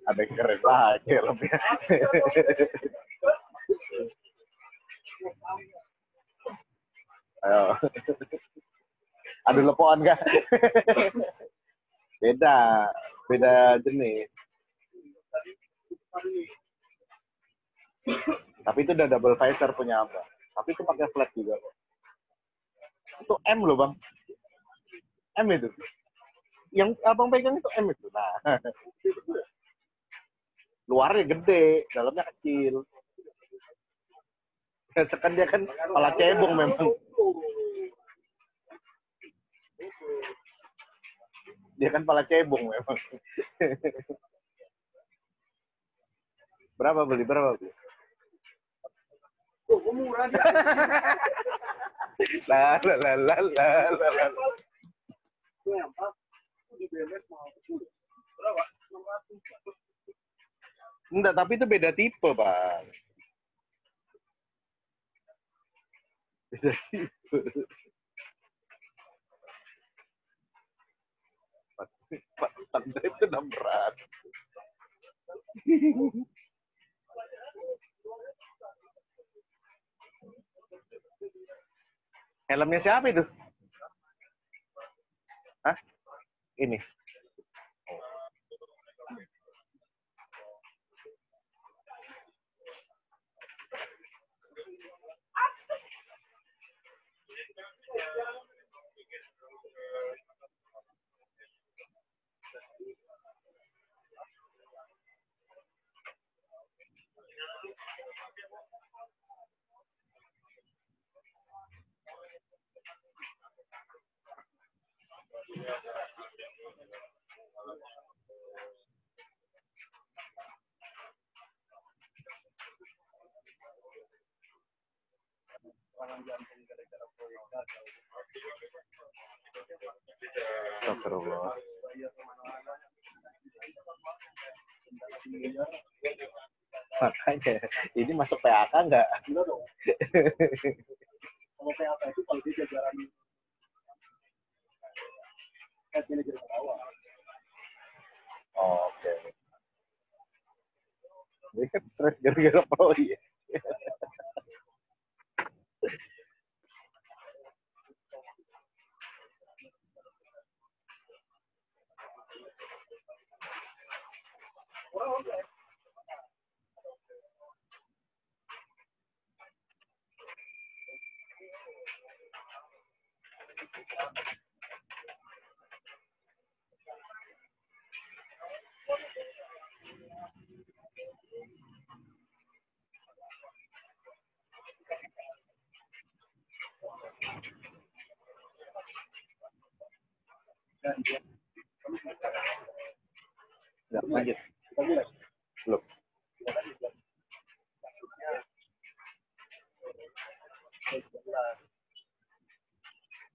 Ada yang keren lagi helmnya. Ayo. Ada lepoan nggak? Beda jenis. Tapi itu udah double visor punya apa? Tapi itu pakai flat juga. Itu M loh bang. M itu. Yang abang pegang itu M itu. Nah, luarnya gede, dalamnya kecil. Sekan dia kan kepala cebong memang. Dia kan kepala cebong memang. Berapa beli? Oh, murah dia. Lah. Di BMS mau berapa? 600. Enggak, tapi itu beda tipe, Bang. Beda tipe. Pak standar itu 600. Helmnya siapa itu? Hah? Ini. Astagfirullah. Makanya, ini masuk PAK nggak? Enggak dong. Kalau PAK itu kalau dia jajaran head manager ke bawah. Oke. Dia kan stres gara-gara proyek. Nggak, lanjut. Belum.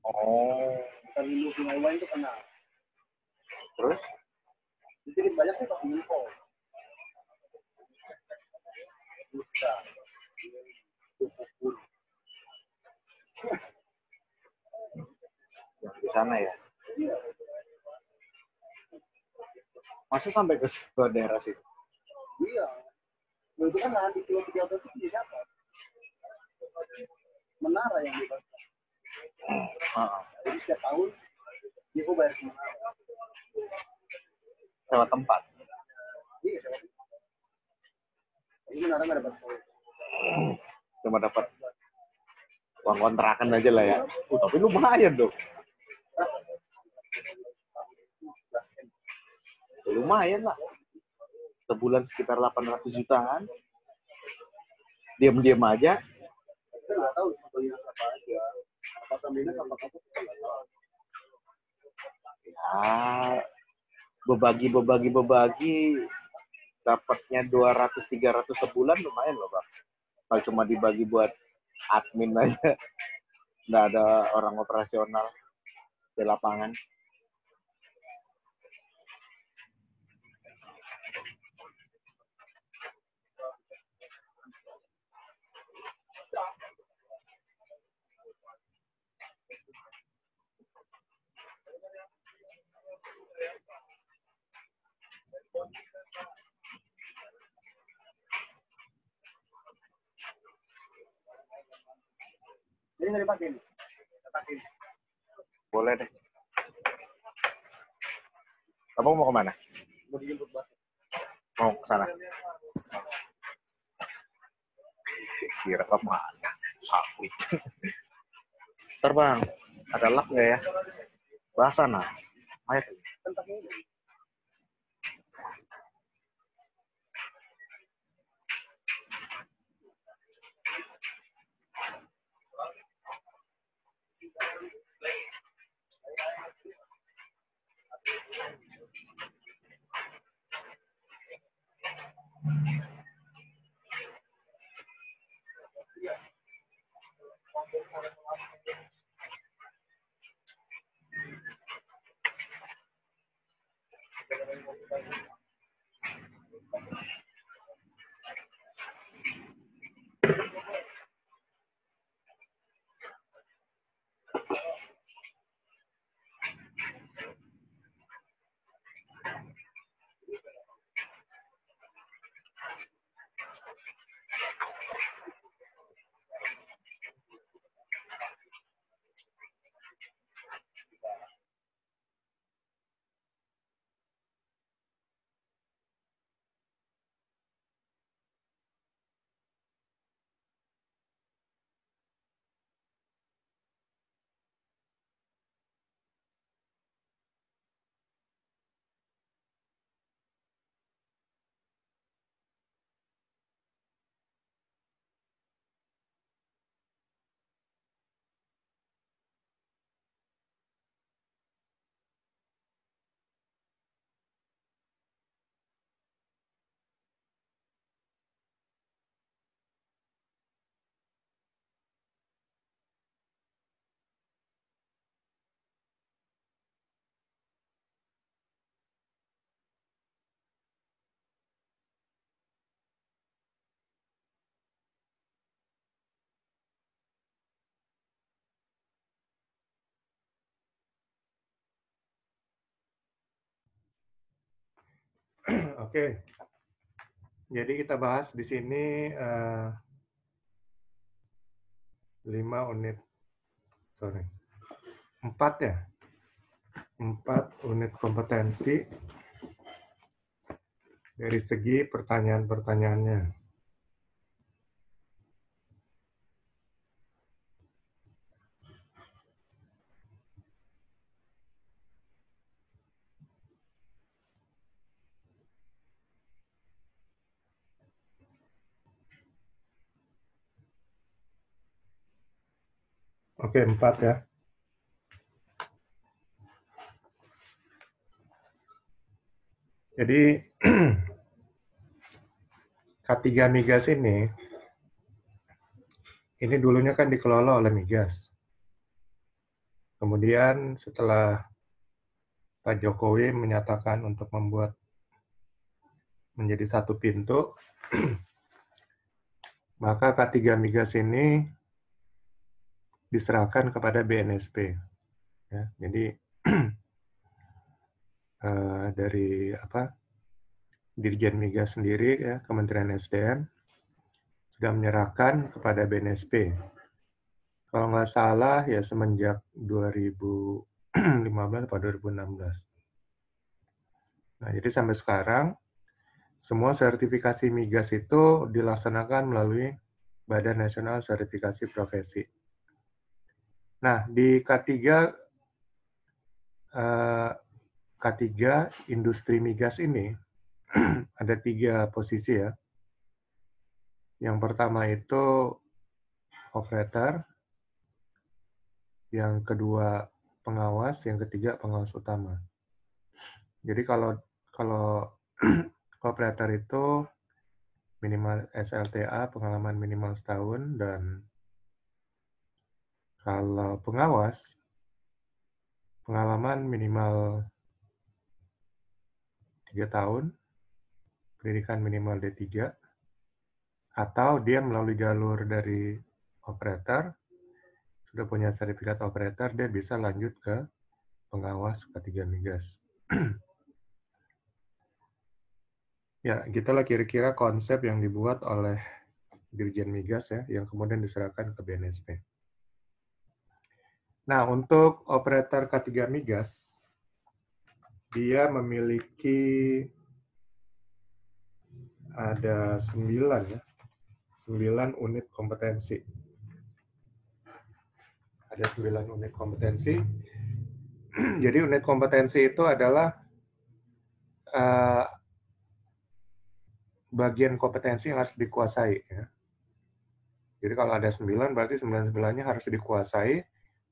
Oh. Dari lu Sungai Wai itu kena. Terus? Sedikit banyak tuh pakai info. Bisa. Di sana ya? Masa sampai ke daerah situ? Iya. Nah, itu kan lahan di Pulau 13 itu punya siapa? Menara yang dibahas. Jadi setiap tahun dia kok bayar ke menara. Sewa tempat. Iya, sewa tempat. Ini menara nggak dapat proyek. Cuma dapat uang kontrakan aja lah ya. Tapi lumayan dong. Lumayan lah. Sebulan sekitar 800 jutaan. Diam-diam aja. Kita nggak tahu contohnya apa aja. Apakah minus apa kita nggak tahu. Ya, bebagi, dapatnya 200-300 sebulan lumayan loh, Bang. Kalau cuma dibagi buat admin aja, nggak ada orang operasional di lapangan. Jadi nggak dipakai nih. Pakai. Boleh deh. Abang mau kemana? Mau dijemput Bang. Mau ke sana? Kira kemana? Sawit. Ntar Bang, ada lap nggak ya? Bahasa nah. Ayo. Kan pakai ini. Oke, jadi kita bahas di sini 4 ya, 4 unit kompetensi dari segi pertanyaan-pertanyaannya. Oke, 4 ya. Jadi K3 Migas ini dulunya kan dikelola oleh Migas. Kemudian setelah Pak Jokowi menyatakan untuk membuat menjadi satu pintu, maka K3 Migas ini diserahkan kepada BNSP. Ya, jadi dari Dirjen Migas sendiri, ya, Kementerian SDM sudah menyerahkan kepada BNSP. Kalau nggak salah ya semenjak 2015 atau 2016. Nah, jadi sampai sekarang semua sertifikasi migas itu dilaksanakan melalui Badan Nasional Sertifikasi Profesi. Nah, di K3 industri migas ini ada 3 posisi ya. Yang pertama itu operator, yang kedua pengawas, yang ketiga pengawas utama. Jadi kalau operator itu minimal SLTA pengalaman minimal setahun, dan kalau pengawas pengalaman minimal 3 tahun, pendidikan minimal D3, atau dia melalui jalur dari operator, sudah punya sertifikat operator, dia bisa lanjut ke pengawas K3 Migas. Ya, gitulah kira-kira konsep yang dibuat oleh Dirjen Migas ya, yang kemudian diserahkan ke BNSP. Nah, untuk operator K3 Migas, dia memiliki ada 9 ya, 9 unit kompetensi. Ada 9 unit kompetensi. Jadi unit kompetensi itu adalah bagian kompetensi yang harus dikuasai. Ya. Jadi kalau ada 9, berarti 9-9-nya harus dikuasai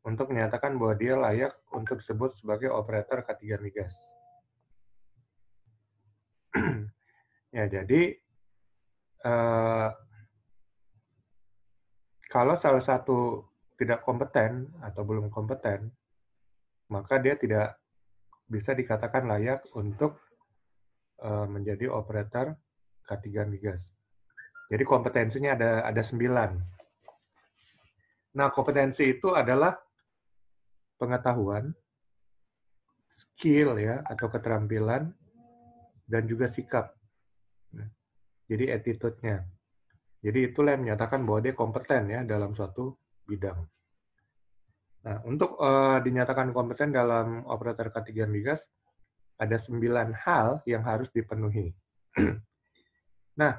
untuk menyatakan bahwa dia layak untuk disebut sebagai operator K3 Migas. Ya, jadi kalau salah satu tidak kompeten atau belum kompeten, maka dia tidak bisa dikatakan layak untuk menjadi operator K3 Migas. Jadi kompetensinya ada 9. Nah, kompetensi itu adalah pengetahuan, skill ya, atau keterampilan, dan juga sikap. Jadi attitude-nya. Jadi itulah yang menyatakan bahwa dia kompeten ya dalam suatu bidang. Nah, untuk dinyatakan kompeten dalam operator K3 Migas, ada 9 hal yang harus dipenuhi. Nah,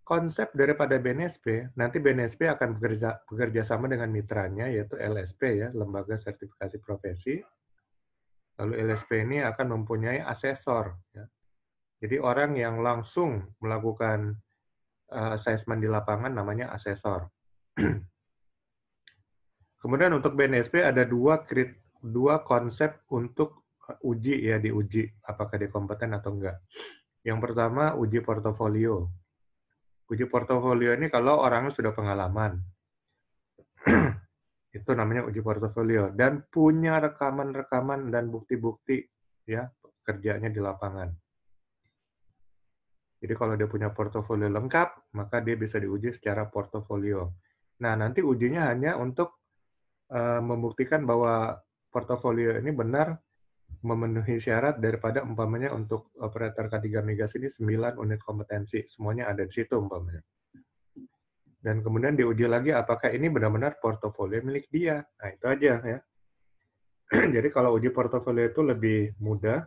konsep daripada BNSP, nanti BNSP akan bekerja sama dengan mitranya, yaitu LSP ya, Lembaga Sertifikasi Profesi. Lalu LSP ini akan mempunyai asesor. Ya. Jadi orang yang langsung melakukan assessment di lapangan namanya asesor. Kemudian untuk BNSP ada dua konsep untuk uji ya, diuji apakah dia kompeten atau enggak. Yang pertama uji portofolio. Uji portofolio ini kalau orangnya sudah pengalaman. Itu namanya uji portofolio dan punya rekaman-rekaman dan bukti-bukti ya kerjanya di lapangan. Jadi kalau dia punya portofolio lengkap, maka dia bisa diuji secara portofolio. Nah, nanti ujinya hanya untuk membuktikan bahwa portofolio ini benar memenuhi syarat daripada umpamanya untuk operator K3 Migas ini 9 unit kompetensi. Semuanya ada di situ umpamanya. Dan kemudian diuji lagi apakah ini benar-benar portofolio milik dia. Nah, itu aja ya. Jadi kalau uji portofolio itu lebih mudah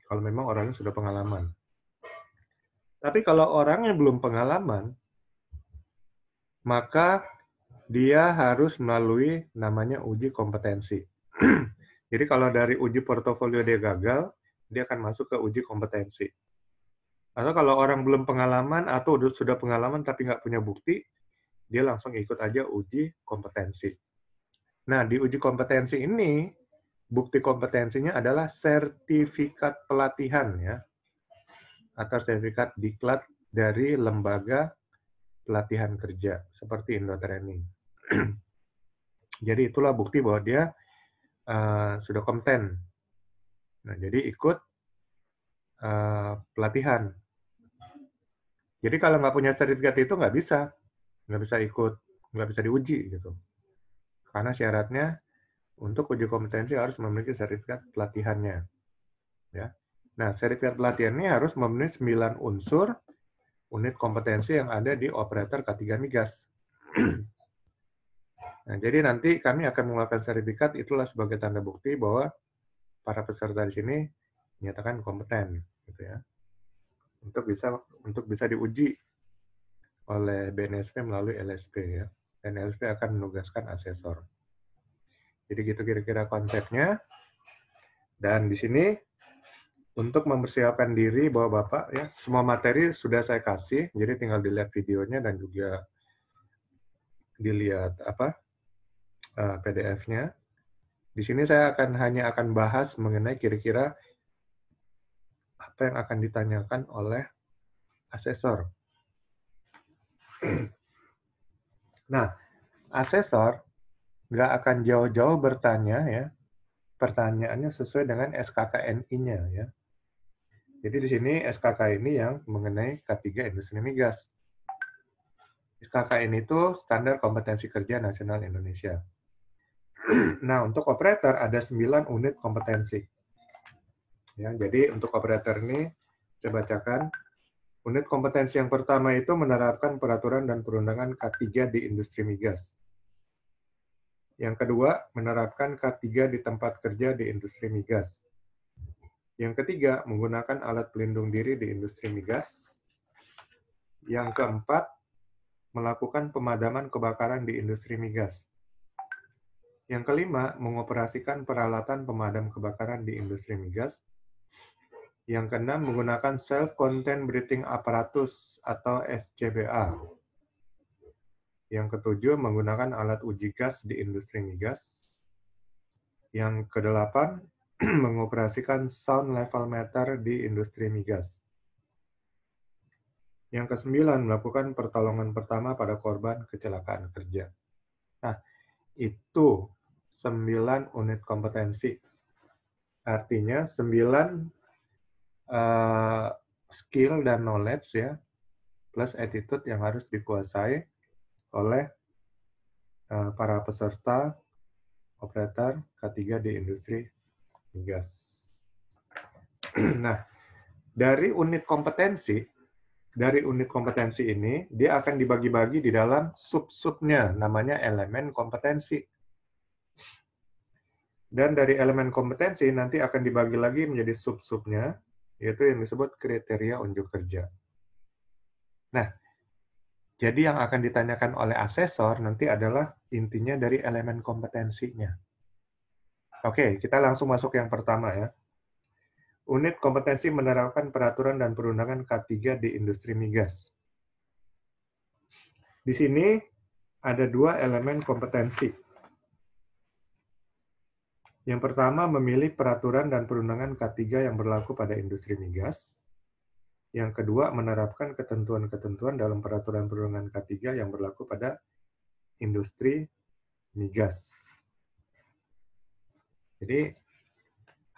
kalau memang orangnya sudah pengalaman. Tapi kalau orangnya belum pengalaman, maka dia harus melalui namanya uji kompetensi. Jadi kalau dari uji portofolio dia gagal, dia akan masuk ke uji kompetensi. Atau kalau orang belum pengalaman atau sudah pengalaman tapi nggak punya bukti, dia langsung ikut aja uji kompetensi. Nah, di uji kompetensi ini, bukti kompetensinya adalah sertifikat pelatihan ya, atau sertifikat diklat dari lembaga pelatihan kerja seperti Indotraining. Jadi itulah bukti bahwa dia sudah kompeten. Nah, jadi ikut pelatihan. Jadi kalau nggak punya sertifikat itu nggak bisa ikut, nggak bisa diuji gitu. Karena syaratnya untuk uji kompetensi harus memiliki sertifikat pelatihannya. Ya. Nah, sertifikat pelatihan ini harus memenuhi 9 unsur unit kompetensi yang ada di operator K3 Migas. Nah, jadi nanti kami akan mengeluarkan sertifikat, itulah sebagai tanda bukti bahwa para peserta di sini menyatakan kompeten, gitu ya, untuk bisa diuji oleh BNSP melalui LSP ya, dan LSP akan menugaskan asesor. Jadi gitu kira-kira konsepnya. Dan di sini untuk mempersiapkan diri bahwa Bapak ya, semua materi sudah saya kasih, jadi tinggal dilihat videonya dan juga dilihat PDF-nya. Di sini saya hanya akan bahas mengenai kira-kira apa yang akan ditanyakan oleh asesor. Nah, asesor nggak akan jauh-jauh bertanya ya, pertanyaannya sesuai dengan SKKNI-nya ya. Jadi di sini SKKNI yang mengenai K3 Industri Migas. SKKNI itu Standar Kompetensi Kerja Nasional Indonesia. Nah, untuk operator ada 9 unit kompetensi. Ya, jadi untuk operator ini saya bacakan. Unit kompetensi yang pertama itu menerapkan peraturan dan perundangan K3 di industri migas. Yang kedua, menerapkan K3 di tempat kerja di industri migas. Yang ketiga, menggunakan alat pelindung diri di industri migas. Yang keempat, melakukan pemadaman kebakaran di industri migas. Yang kelima, mengoperasikan peralatan pemadam kebakaran di industri migas. Yang keenam, menggunakan self-contained breathing apparatus atau SCBA. Yang ketujuh, menggunakan alat uji gas di industri migas. Yang kedelapan, mengoperasikan sound level meter di industri migas. Yang kesembilan, melakukan pertolongan pertama pada korban kecelakaan kerja. Nah, itu 9 unit kompetensi. Artinya 9 skill dan knowledge ya, plus attitude yang harus dikuasai oleh para peserta operator K3 di industri migas. Nah, dari unit kompetensi ini, dia akan dibagi-bagi di dalam sub-subnya, namanya elemen kompetensi. Dan dari elemen kompetensi nanti akan dibagi lagi menjadi sub-subnya, yaitu yang disebut kriteria unjuk kerja. Nah, jadi yang akan ditanyakan oleh asesor nanti adalah intinya dari elemen kompetensinya. Oke, kita langsung masuk yang pertama ya. Unit kompetensi menerapkan peraturan dan perundangan K3 di industri migas. Di sini ada 2 elemen kompetensi. Yang pertama, memilih peraturan dan perundangan K3 yang berlaku pada industri migas. Yang kedua, menerapkan ketentuan-ketentuan dalam peraturan perundangan K3 yang berlaku pada industri migas. Jadi,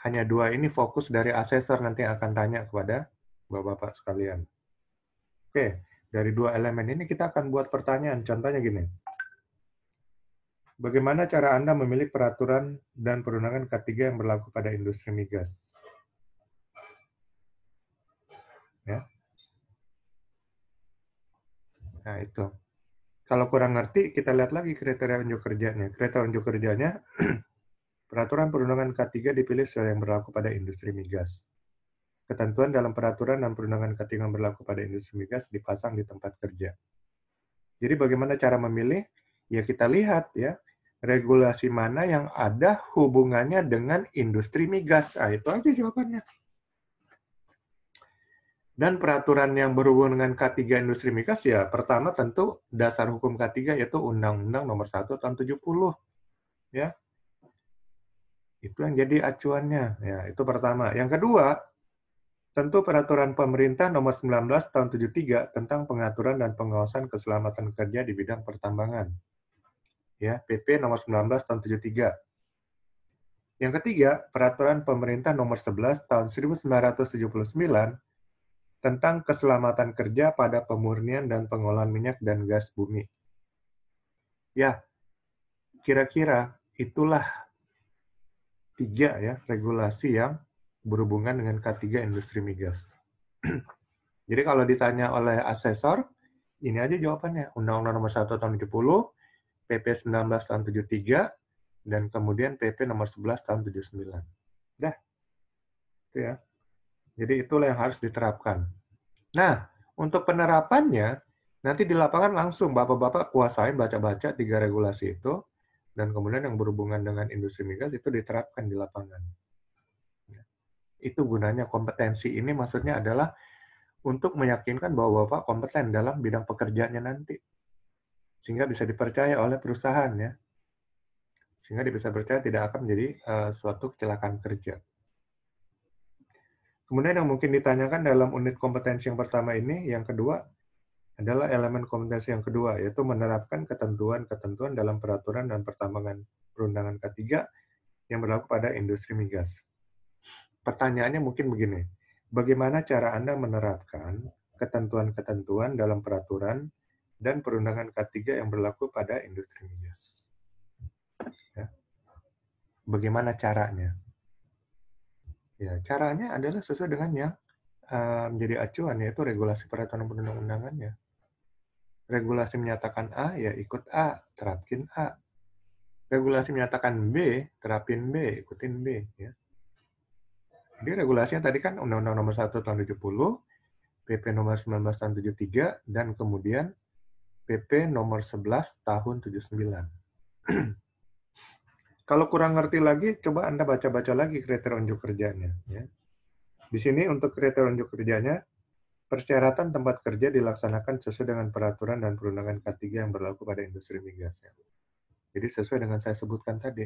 hanya 2 ini fokus dari asesor nanti akan tanya kepada Bapak-Bapak sekalian. Oke, dari 2 elemen ini kita akan buat pertanyaan. Contohnya gini. Bagaimana cara Anda memilih peraturan dan perundangan K3 yang berlaku pada industri migas? Ya. Nah, itu. Kalau kurang ngerti, kita lihat lagi kriteria unjuk kerjanya. Kriteria unjuk kerjanya, peraturan perundangan K3 dipilih sesuai yang berlaku pada industri migas. Ketentuan dalam peraturan dan perundangan K3 yang berlaku pada industri migas dipasang di tempat kerja. Jadi bagaimana cara memilih? Ya kita lihat ya, regulasi mana yang ada hubungannya dengan industri migas. Nah, itu aja jawabannya. Dan peraturan yang berhubungan dengan K3 industri migas ya pertama tentu dasar hukum K3 yaitu Undang-Undang Nomor 1 Tahun 70. Ya. Itu yang jadi acuannya. Ya, itu pertama. Yang kedua, tentu peraturan pemerintah Nomor 19 Tahun 73 tentang pengaturan dan pengawasan keselamatan kerja di bidang pertambangan. Ya, PP Nomor 19 Tahun 73. Yang ketiga, peraturan pemerintah Nomor 11 Tahun 1979 tentang keselamatan kerja pada pemurnian dan pengolahan minyak dan gas bumi. Ya, kira-kira itulah 3 ya regulasi yang berhubungan dengan K3 industri migas. Jadi kalau ditanya oleh asesor, ini aja jawabannya. Undang-Undang Nomor 1 Tahun 70, PP 19 Tahun 73, dan kemudian PP Nomor 11 Tahun 79. Dah. Itu ya. Jadi itulah yang harus diterapkan. Nah, untuk penerapannya, nanti di lapangan langsung Bapak-Bapak kuasain baca-baca 3 regulasi itu, dan kemudian yang berhubungan dengan industri migas itu diterapkan di lapangan. Itu gunanya kompetensi ini maksudnya adalah untuk meyakinkan bahwa Bapak kompeten dalam bidang pekerjaannya nanti. Sehingga bisa dipercaya oleh perusahaan ya. Sehingga bisa percaya tidak akan menjadi suatu kecelakaan kerja. Kemudian yang mungkin ditanyakan dalam unit kompetensi yang pertama ini, yang kedua adalah elemen kompetensi yang kedua, yaitu menerapkan ketentuan-ketentuan dalam peraturan dan perundangan K3 yang berlaku pada industri migas. Pertanyaannya mungkin begini, bagaimana cara Anda menerapkan ketentuan-ketentuan dalam peraturan dan perundangan K3 yang berlaku pada industri migas? Ya. Bagaimana caranya? Ya, caranya adalah sesuai dengan yang menjadi acuan, yaitu regulasi peraturan perundang-undangannya. Regulasi menyatakan A, ya ikut A, terapin A. Regulasi menyatakan B, terapin B, ikutin B. Ya. Jadi regulasinya tadi kan Undang-Undang Nomor 1 Tahun 70, PP Nomor 19 Tahun 73, dan kemudian PP Nomor 11 Tahun 79. Kalau kurang ngerti lagi, coba Anda baca-baca lagi kriteria unjuk kerjanya. Ya. Di sini untuk kriteria unjuk kerjanya, persyaratan tempat kerja dilaksanakan sesuai dengan peraturan dan perundangan K3 yang berlaku pada industri migas. Ya. Jadi sesuai dengan saya sebutkan tadi.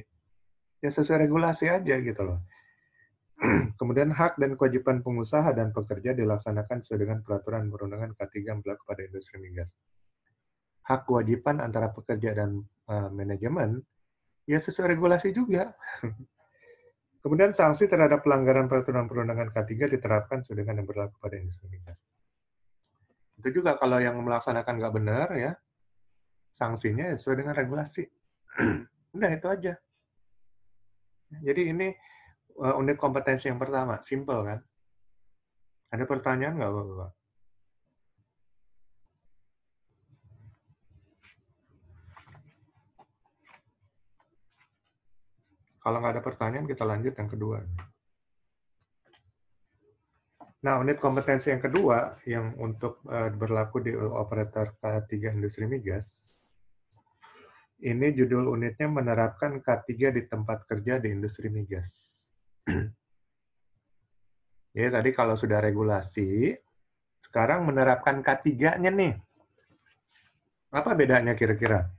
Ya sesuai regulasi aja gitu loh. Kemudian hak dan kewajiban pengusaha dan pekerja dilaksanakan sesuai dengan peraturan perundangan K3 yang berlaku pada industri migas. Hak kewajiban antara pekerja dan manajemen, ya sesuai regulasi juga. Kemudian sanksi terhadap pelanggaran peraturan perundangan K3 diterapkan sesuai dengan yang berlaku pada industri migas. Itu juga kalau yang melaksanakan nggak benar, ya sanksinya sesuai dengan regulasi. Udah itu aja. Jadi ini unit kompetensi yang pertama, simple kan? Ada pertanyaan nggak, Bapak? Kalau nggak ada pertanyaan, kita lanjut yang kedua. Nah, unit kompetensi yang kedua, yang untuk berlaku di operator K3 industri migas, ini judul unitnya menerapkan K3 di tempat kerja di industri migas. Ya, tadi kalau sudah regulasi, sekarang menerapkan K3-nya nih. Apa bedanya kira-kira?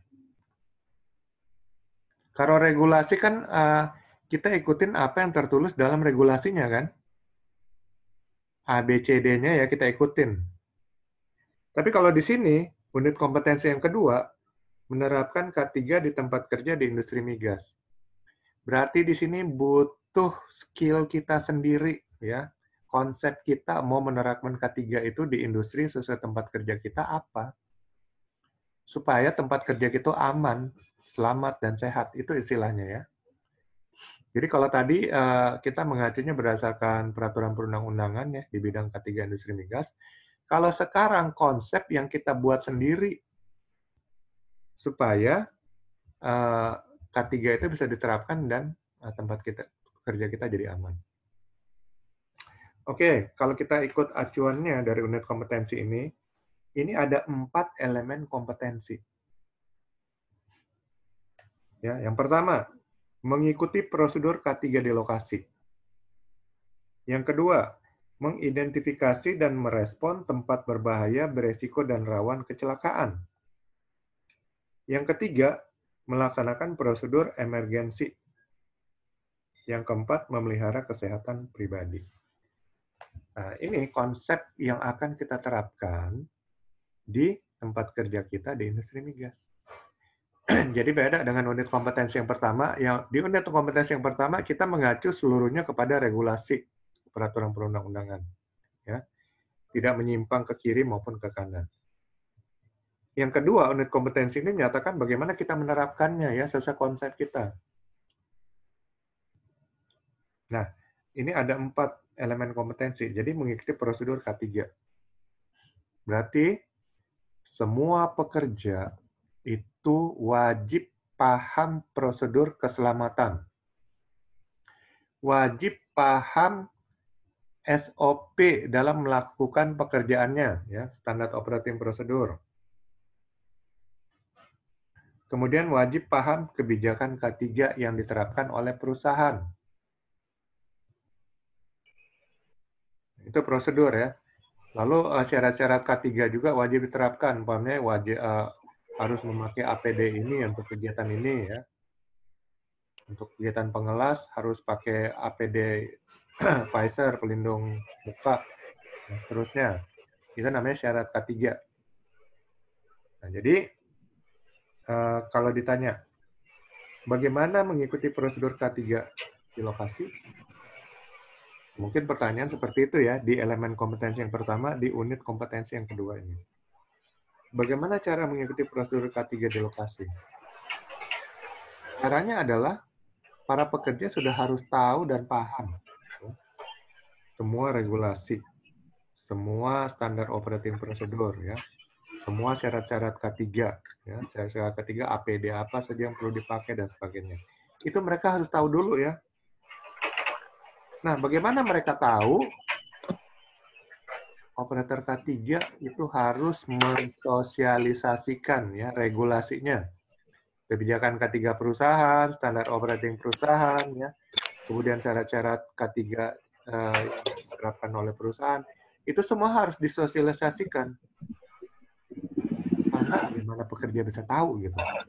Kalau regulasi kan kita ikutin apa yang tertulis dalam regulasinya kan? A, B, C, D-nya ya kita ikutin. Tapi kalau di sini, unit kompetensi yang kedua, menerapkan K3 di tempat kerja di industri migas. Berarti di sini butuh skill kita sendiri, ya. Konsep kita mau menerapkan K3 itu di industri sesuai tempat kerja kita apa? Supaya tempat kerja kita aman, selamat, dan sehat. Itu istilahnya ya. Jadi kalau tadi kita mengacunya berdasarkan peraturan perundang-undangan ya di bidang K3 industri migas, kalau sekarang konsep yang kita buat sendiri supaya K3 itu bisa diterapkan dan tempat kerja kita jadi aman. Oke, kalau kita ikut acuannya dari unit kompetensi ini ada 4 elemen kompetensi. Ya, yang pertama, mengikuti prosedur K3 di lokasi. Yang kedua, mengidentifikasi dan merespon tempat berbahaya, beresiko, dan rawan kecelakaan. Yang ketiga, melaksanakan prosedur emergensi. Yang keempat, memelihara kesehatan pribadi. Nah, ini konsep yang akan kita terapkan di tempat kerja kita di industri migas. Jadi beda dengan unit kompetensi yang pertama. Yang di unit kompetensi yang pertama kita mengacu seluruhnya kepada regulasi peraturan perundang-undangan, ya, tidak menyimpang ke kiri maupun ke kanan. Yang kedua, unit kompetensi ini menyatakan bagaimana kita menerapkannya ya sesuai konsep kita. Nah, ini ada 4 elemen kompetensi. Jadi mengikuti prosedur K3. Berarti semua pekerja itu wajib paham prosedur keselamatan. Wajib paham SOP dalam melakukan pekerjaannya, ya, standar operating procedure. Kemudian wajib paham kebijakan K3 yang diterapkan oleh perusahaan. Itu prosedur ya. Lalu syarat-syarat K3 juga wajib diterapkan. Umpamanya wajib harus memakai APD ini untuk kegiatan ini ya. Untuk kegiatan pengelas harus pakai APD visor, pelindung muka, dan seterusnya. Itu namanya syarat K3. Nah, jadi kalau ditanya, bagaimana mengikuti prosedur K3 di lokasi? Mungkin pertanyaan seperti itu ya, di elemen kompetensi yang pertama, di unit kompetensi yang kedua ini. Bagaimana cara mengikuti prosedur K3 di lokasi? Caranya adalah, para pekerja sudah harus tahu dan paham semua regulasi, semua standar operating procedure, ya, semua syarat-syarat K3, ya, syarat-syarat K3, APD apa saja yang perlu dipakai dan sebagainya. Itu mereka harus tahu dulu ya. Nah, bagaimana mereka tahu? Operator K3 itu harus mensosialisasikan ya regulasinya. Kebijakan K3 perusahaan, standar operating perusahaan, ya, kemudian syarat-syarat K3 yang diterapkan oleh perusahaan, itu semua harus disosialisasikan. Karena bagaimana pekerja bisa tahu gitu. Nah,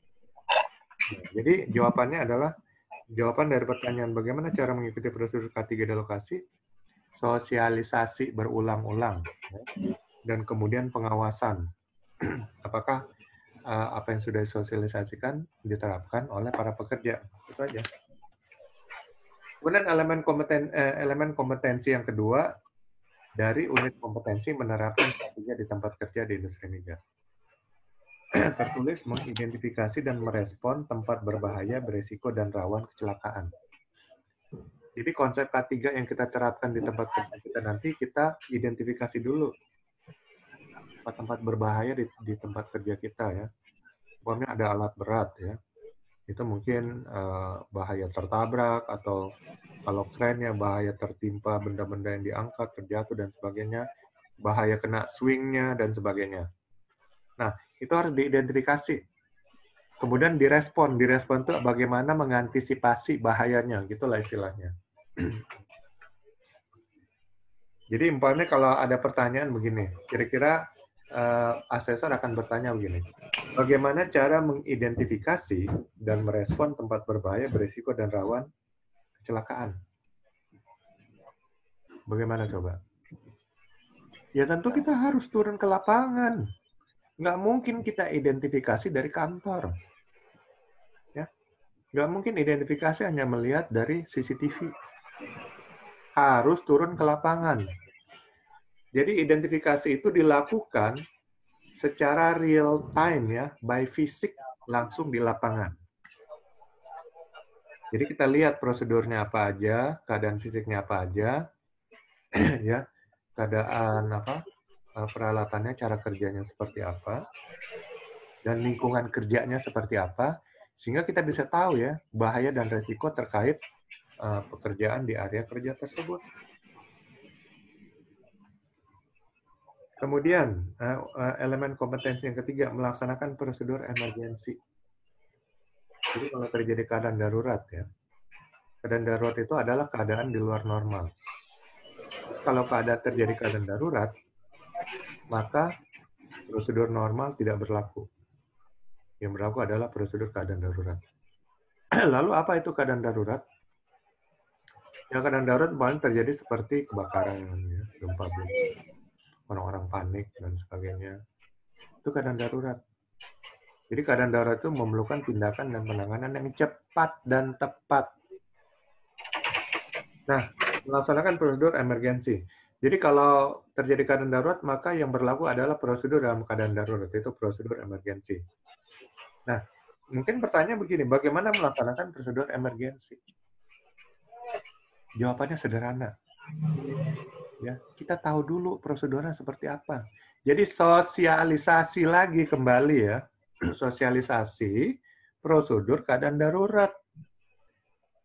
jadi jawabannya adalah, jawaban dari pertanyaan bagaimana cara mengikuti prosedur K3 delokasi, sosialisasi berulang-ulang, ya, dan kemudian pengawasan. Apakah apa yang sudah disosialisasikan diterapkan oleh para pekerja. Itu aja. Kemudian elemen kompetensi yang kedua, dari unit kompetensi menerapkan K3 di tempat kerja di industri migas. Tertulis mengidentifikasi dan merespon tempat berbahaya, berisiko, dan rawan kecelakaan. Jadi konsep K3 yang kita terapkan di tempat kerja kita nanti, kita identifikasi dulu tempat berbahaya di tempat kerja kita ya. Umpamanya ada alat berat ya, itu mungkin bahaya tertabrak, atau kalau kerennya bahaya tertimpa benda-benda yang diangkat, terjatuh dan sebagainya, bahaya kena swingnya dan sebagainya. Nah, itu harus diidentifikasi. Kemudian direspon itu bagaimana mengantisipasi bahayanya, gitulah istilahnya. Jadi umpamanya kalau ada pertanyaan begini, kira-kira asesor akan bertanya begini, bagaimana cara mengidentifikasi dan merespon tempat berbahaya, berisiko, dan rawan kecelakaan? Bagaimana coba? Ya tentu kita harus turun ke lapangan. Nggak mungkin kita identifikasi dari kantor. Ya, nggak mungkin identifikasi hanya melihat dari CCTV. Harus turun ke lapangan. Jadi identifikasi itu dilakukan secara real time ya, by fisik, langsung di lapangan. Jadi kita lihat prosedurnya apa aja, keadaan fisiknya apa aja, ya, keadaan apa, peralatannya, cara kerjanya seperti apa, dan lingkungan kerjanya seperti apa, sehingga kita bisa tahu ya bahaya dan resiko terkait pekerjaan di area kerja tersebut. Kemudian elemen kompetensi yang ketiga, melaksanakan prosedur emergensi. Jadi kalau terjadi keadaan darurat ya, keadaan darurat itu adalah keadaan di luar normal. Kalau terjadi keadaan darurat, maka prosedur normal tidak berlaku. Yang berlaku adalah prosedur keadaan darurat. Lalu apa itu keadaan darurat? Yang keadaan darurat paling terjadi seperti kebakaran, ya, gempa bumi, orang-orang panik dan sebagainya. Itu keadaan darurat. Jadi keadaan darurat itu memerlukan tindakan dan penanganan yang cepat dan tepat. Nah, melaksanakan prosedur emergensi. Jadi kalau terjadi keadaan darurat, maka yang berlaku adalah prosedur dalam keadaan darurat, itu prosedur emergensi. Nah, mungkin pertanyaan begini, bagaimana melaksanakan prosedur emergensi? Jawabannya sederhana. Ya, kita tahu dulu prosedurnya seperti apa. Jadi sosialisasi lagi kembali ya, sosialisasi prosedur keadaan darurat.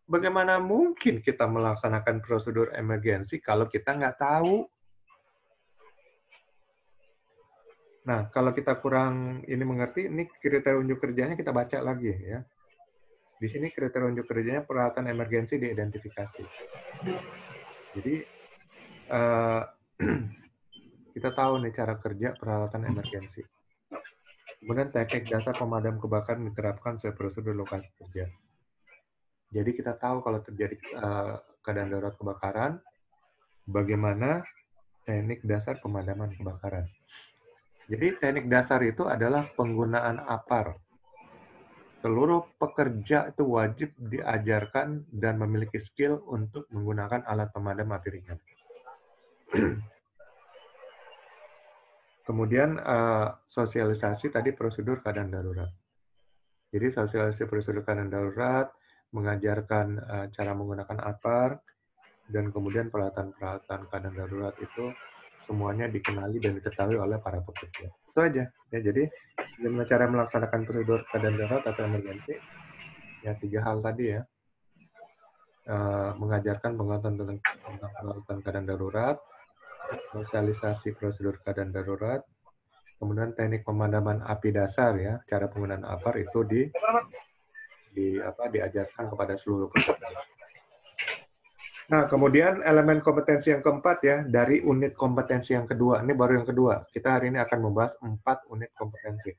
Bagaimana mungkin kita melaksanakan prosedur emergensi kalau kita nggak tahu? Nah, kalau kita kurang ini mengerti, ini kriteria unjuk kerjanya kita baca lagi ya. Di sini kriteria unjuk kerjanya peralatan emergensi diidentifikasi. Jadi kita tahu nih cara kerja peralatan emergensi. Kemudian teknik dasar pemadam kebakaran diterapkan sesuai prosedur lokasi kerja. Jadi kita tahu kalau terjadi keadaan darurat kebakaran, bagaimana teknik dasar pemadaman kebakaran. Jadi teknik dasar itu adalah penggunaan APAR. Seluruh pekerja itu wajib diajarkan dan memiliki skill untuk menggunakan alat pemadam api ringan. Kemudian sosialisasi tadi prosedur keadaan darurat. Jadi sosialisasi prosedur keadaan darurat, mengajarkan cara menggunakan APAR, dan kemudian peralatan-peralatan keadaan darurat itu semuanya dikenali dan diketahui oleh para pekerja. Itu aja. Ya, jadi bagaimana cara melaksanakan prosedur keadaan darurat atau emergensi? Ya 3 hal tadi ya. Mengajarkan pengetahuan tentang peralatan keadaan darurat, sosialisasi prosedur keadaan darurat, kemudian teknik pemadaman api dasar ya, cara penggunaan APAR itu diajarkan kepada seluruh peserta. Nah, kemudian elemen kompetensi yang keempat ya, dari unit kompetensi yang kedua. Ini baru yang kedua. Kita hari ini akan membahas 4 unit kompetensi.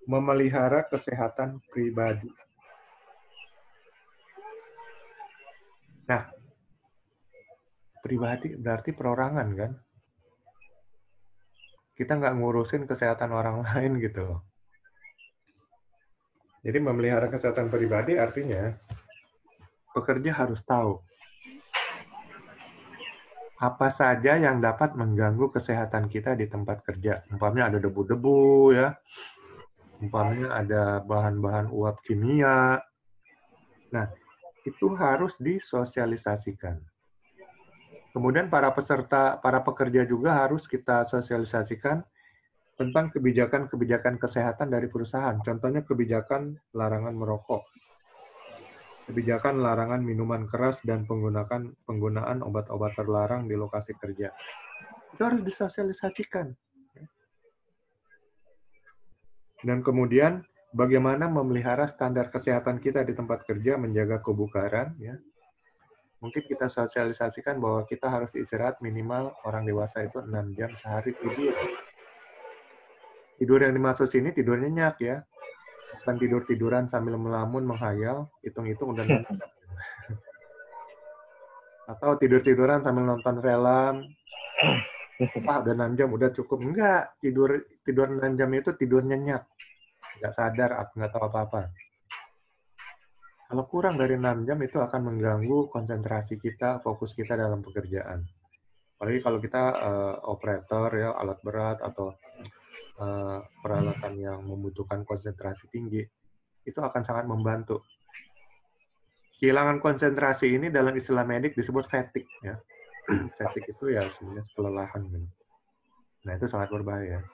Memelihara kesehatan pribadi. Nah, pribadi berarti perorangan kan? Kita nggak ngurusin kesehatan orang lain gitu loh. Jadi memelihara kesehatan pribadi artinya pekerja harus tahu apa saja yang dapat mengganggu kesehatan kita di tempat kerja. Umpamanya ada debu-debu ya, umpamanya ada bahan-bahan uap kimia. Nah, itu harus disosialisasikan. Kemudian para pekerja juga harus kita sosialisasikan tentang kebijakan-kebijakan kesehatan dari perusahaan. Contohnya kebijakan larangan merokok, kebijakan larangan minuman keras dan penggunaan obat-obat terlarang di lokasi kerja. Itu harus disosialisasikan. Dan kemudian bagaimana memelihara standar kesehatan kita di tempat kerja, menjaga kebugaran, ya. Mungkin kita sosialisasikan bahwa kita harus istirahat minimal orang dewasa itu 6 jam sehari tidur. Tidur yang dimaksud sini tidur nyenyak ya. Bukan tidur-tiduran sambil melamun, menghayal, hitung-hitung udah 6 jam. Atau tidur-tiduran sambil nonton film, udah 6 jam, udah cukup. Enggak, tidur 6 jam itu tidur nyenyak. Nggak sadar, nggak tahu apa-apa. Kalau kurang dari 6 jam itu akan mengganggu konsentrasi kita, fokus kita dalam pekerjaan. Apalagi kalau kita operator ya, alat berat atau peralatan yang membutuhkan konsentrasi tinggi, itu akan sangat membantu. Kehilangan konsentrasi ini dalam istilah medik disebut fatigue. Ya. Fatigue itu ya sebenarnya kelelahan. Nah itu sangat berbahaya.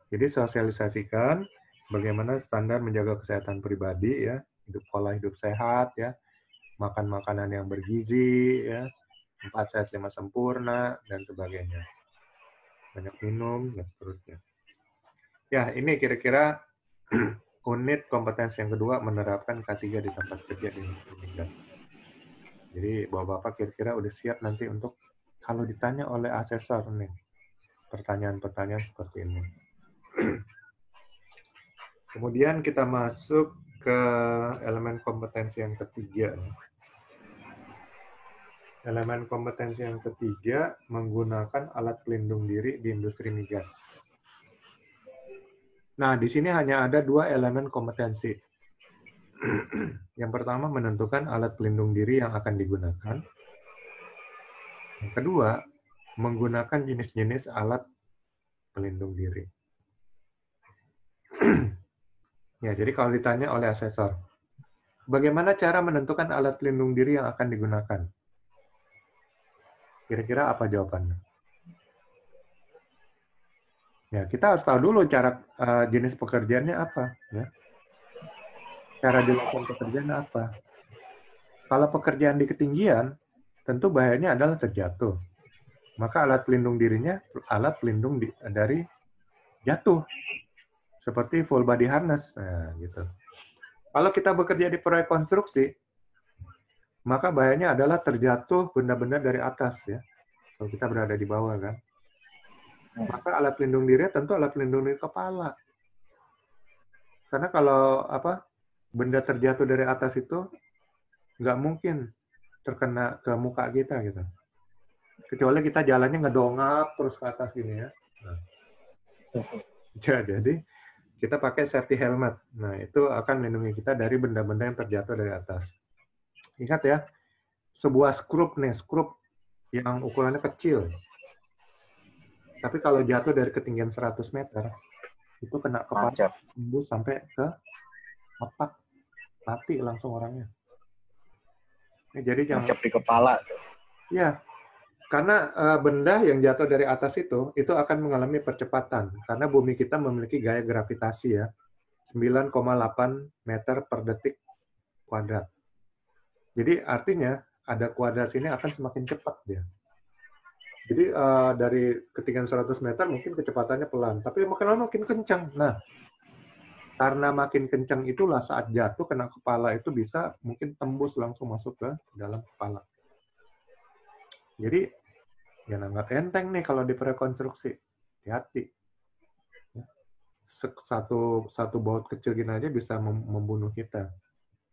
Jadi sosialisasikan bagaimana standar menjaga kesehatan pribadi ya, pola hidup sehat ya, makan makanan yang bergizi ya, 4 sehat 5 sempurna dan sebagainya. Banyak minum dan seterusnya. Ya, ini kira-kira unit kompetensi yang kedua menerapkan K3 di tempat kerja di Indonesia. Jadi Bapak-bapak kira-kira udah siap nanti untuk kalau ditanya oleh asesor nih pertanyaan-pertanyaan seperti ini. Kemudian kita masuk ke elemen kompetensi yang ketiga. Elemen kompetensi yang ketiga menggunakan alat pelindung diri di industri migas. Nah, di sini hanya ada 2 elemen kompetensi. Yang pertama menentukan alat pelindung diri yang akan digunakan. Yang kedua, menggunakan jenis-jenis alat pelindung diri. Ya, jadi kalau ditanya oleh asesor, bagaimana cara menentukan alat pelindung diri yang akan digunakan? Kira-kira apa jawabannya? Ya, kita harus tahu dulu cara jenis pekerjaannya apa, ya. Cara dilakukan pekerjaan apa. Kalau pekerjaan di ketinggian, tentu bahayanya adalah terjatuh. Maka alat pelindung dirinya alat pelindung dari jatuh. Seperti full body harness, nah, gitu. Kalau kita bekerja di proyek konstruksi, maka bahayanya adalah terjatuh benda-benda dari atas, ya. Kalau kita berada di bawah, kan. Maka alat pelindung diri tentu alat pelindung diri kepala. Karena kalau benda terjatuh dari atas itu nggak mungkin terkena ke muka kita gitu. Kecuali kita jalannya ngedongak terus ke atas gini ya. Nah, jadi kita pakai safety helmet. Nah, itu akan melindungi kita dari benda-benda yang terjatuh dari atas. Ingat ya, sebuah skrup yang ukurannya kecil. Tapi kalau jatuh dari ketinggian 100 meter, itu kena kepala, Macet. tembus sampai ke otak, mati langsung orangnya. Jadi jangan. Macet di kepala. Ya, karena benda yang jatuh dari atas itu akan mengalami percepatan. Karena bumi kita memiliki gaya gravitasi ya, 9,8 meter per detik kuadrat. Jadi artinya ada kuadrat sini akan semakin cepat dia. Jadi dari ketinggian 100 meter mungkin kecepatannya pelan, tapi makin lama makin kencang. Nah, karena makin kencang itulah saat jatuh kena kepala itu bisa mungkin tembus langsung masuk ke dalam kepala. Jadi ya nggak enteng nih kalau direkonstruksi. Hati-hati. Satu baut kecil gini aja bisa membunuh kita.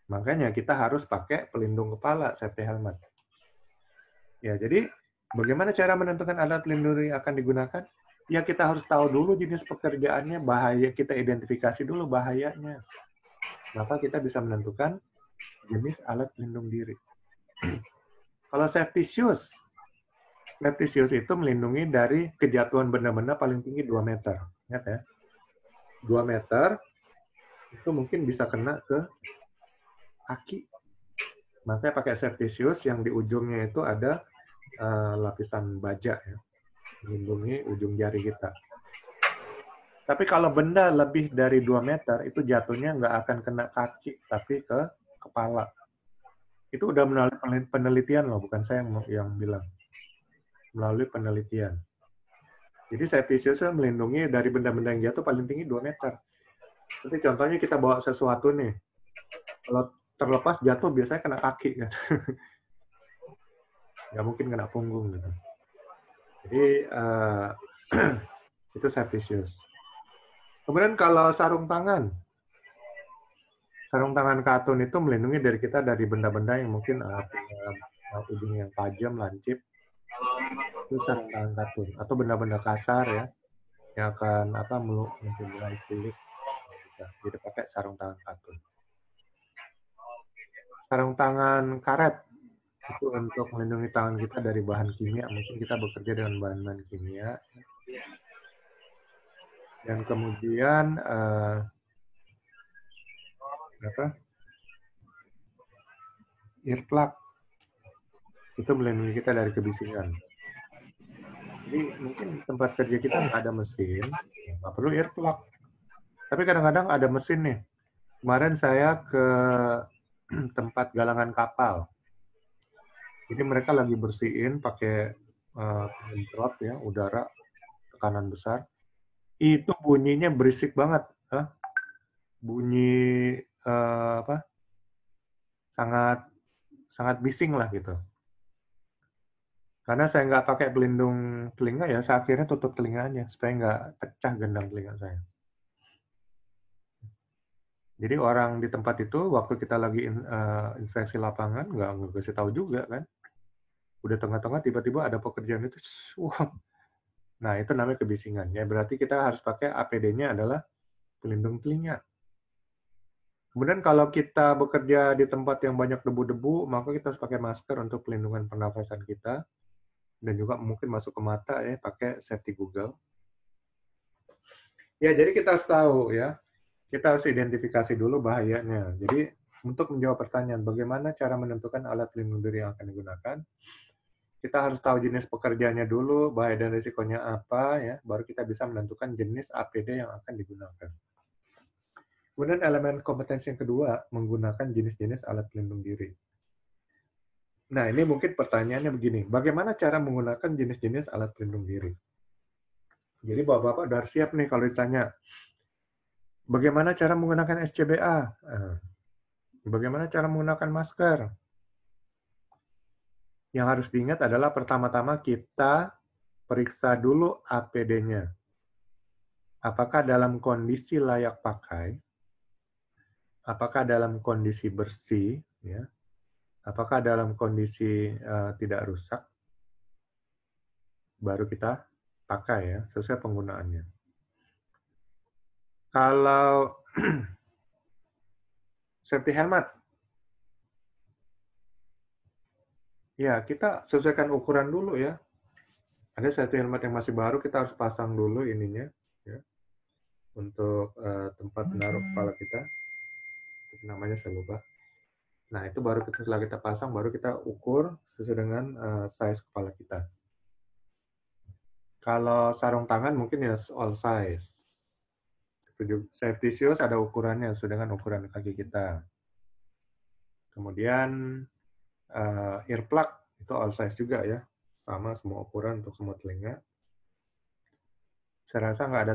Makanya kita harus pakai pelindung kepala, safety helmet. Ya, jadi bagaimana cara menentukan alat pelindung diri akan digunakan? Ya kita harus tahu dulu jenis pekerjaannya, bahaya, kita identifikasi dulu bahayanya. Maka kita bisa menentukan jenis alat pelindung diri. Kalau safety shoes itu melindungi dari kejatuhan benda-benda paling tinggi 2 meter. Ingat ya, 2 meter itu mungkin bisa kena ke kaki. Makanya pakai safety shoes yang di ujungnya itu ada lapisan baja ya, melindungi ujung jari kita. Tapi kalau benda lebih dari 2 meter, itu jatuhnya nggak akan kena kaki, tapi ke kepala. Itu udah melalui penelitian loh, bukan saya yang bilang. Melalui penelitian. Jadi safety shoes melindungi dari benda-benda yang jatuh paling tinggi 2 meter. Jadi contohnya kita bawa sesuatu nih, kalau terlepas jatuh biasanya kena kaki kan. Nggak mungkin kena punggung gitu. Jadi itu safety shoes. Kemudian kalau sarung tangan katun itu melindungi dari kita dari benda-benda yang mungkin punya ujung yang tajam, lancip. Itu sarung tangan katun. Atau benda-benda kasar ya, yang akan mencederai kulit. Jadi pakai sarung tangan katun. Sarung tangan karet itu untuk melindungi tangan kita dari bahan kimia. Mungkin kita bekerja dengan bahan-bahan kimia. Dan kemudian earplug itu melindungi kita dari kebisingan. Jadi mungkin tempat kerja kita nggak ada mesin, nggak perlu earplug. Tapi kadang-kadang ada mesin nih. Kemarin saya ke tempat galangan kapal. Jadi mereka lagi bersihin pakai penyemprot ya, udara tekanan besar. Itu bunyinya berisik banget. Bunyi sangat bising lah gitu. Karena saya nggak pakai pelindung telinga ya, saya akhirnya tutup telinganya supaya nggak pecah gendang telinga saya. Jadi orang di tempat itu waktu kita lagi inspeksi lapangan nggak kasih tahu juga kan. Udah tengah-tengah tiba-tiba ada pekerjaan itu, wah. Nah itu namanya kebisingan. Ya berarti kita harus pakai APD-nya adalah pelindung telinga. Kemudian kalau kita bekerja di tempat yang banyak debu-debu, maka kita harus pakai masker untuk pelindungan pernafasan kita. Dan juga mungkin masuk ke mata ya, pakai safety Google. Ya jadi kita harus tahu ya. Kita harus identifikasi dulu bahayanya. Jadi untuk menjawab pertanyaan bagaimana cara menentukan alat pelindung diri yang akan digunakan, kita harus tahu jenis pekerjaannya dulu, bahaya dan risikonya apa, ya, baru kita bisa menentukan jenis APD yang akan digunakan. Kemudian elemen kompetensi yang kedua, menggunakan jenis-jenis alat pelindung diri. Nah ini mungkin pertanyaannya begini, bagaimana cara menggunakan jenis-jenis alat pelindung diri? Jadi Bapak-Bapak udah siap nih kalau ditanya, bagaimana cara menggunakan SCBA? Bagaimana cara menggunakan masker? Yang harus diingat adalah pertama-tama kita periksa dulu APD-nya. Apakah dalam kondisi layak pakai? Apakah dalam kondisi bersih? Ya. Apakah dalam kondisi tidak rusak? baru kita pakai ya, sesuai penggunaannya. Kalau safety helmet, ya kita sesuaikan ukuran dulu ya. Ada safety helmet yang masih baru, kita harus pasang dulu ininya ya, untuk tempat menaruh kepala kita. Itu namanya saya lupa. Nah, itu baru setelah kita pasang, baru kita ukur sesuai dengan size kepala kita. Kalau sarung tangan mungkin ya all size. Safety shoes ada ukurannya sesuai dengan ukuran kaki kita. Kemudian earplug itu all size juga ya, sama semua ukuran untuk semua telinga. Saya rasa nggak ada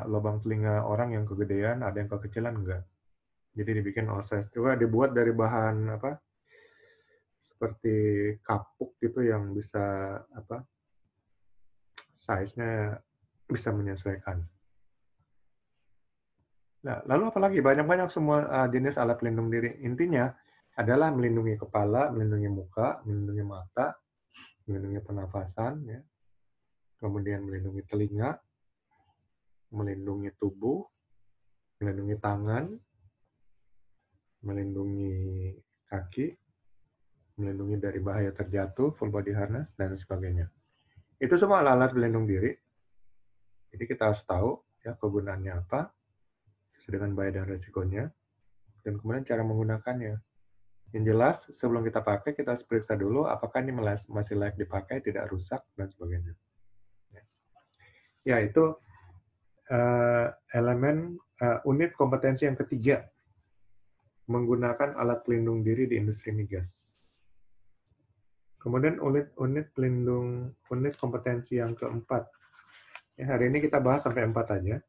lubang telinga orang yang kegedean, ada yang kekecilan enggak. Jadi dibikin all size juga, dibuat dari bahan apa? Seperti kapuk gitu yang bisa apa? Size-nya bisa menyesuaikan. Nah, lalu apalagi banyak-banyak semua jenis alat pelindung diri. Intinya adalah melindungi kepala, melindungi muka, melindungi mata, melindungi pernafasan, ya. Kemudian melindungi telinga, melindungi tubuh, melindungi tangan, melindungi kaki, melindungi dari bahaya terjatuh, full body harness, dan sebagainya. Itu semua alat pelindung diri. Jadi kita harus tahu ya kegunaannya apa, sesuai dengan bahaya dan resikonya, dan kemudian cara menggunakannya. Yang jelas, sebelum kita pakai, kita harus periksa dulu apakah ini masih layak dipakai, tidak rusak, dan sebagainya. Ya, itu elemen unit kompetensi yang ketiga, menggunakan alat pelindung diri di industri migas. Kemudian unit kompetensi yang keempat. Ya, hari ini kita bahas sampai 4 aja.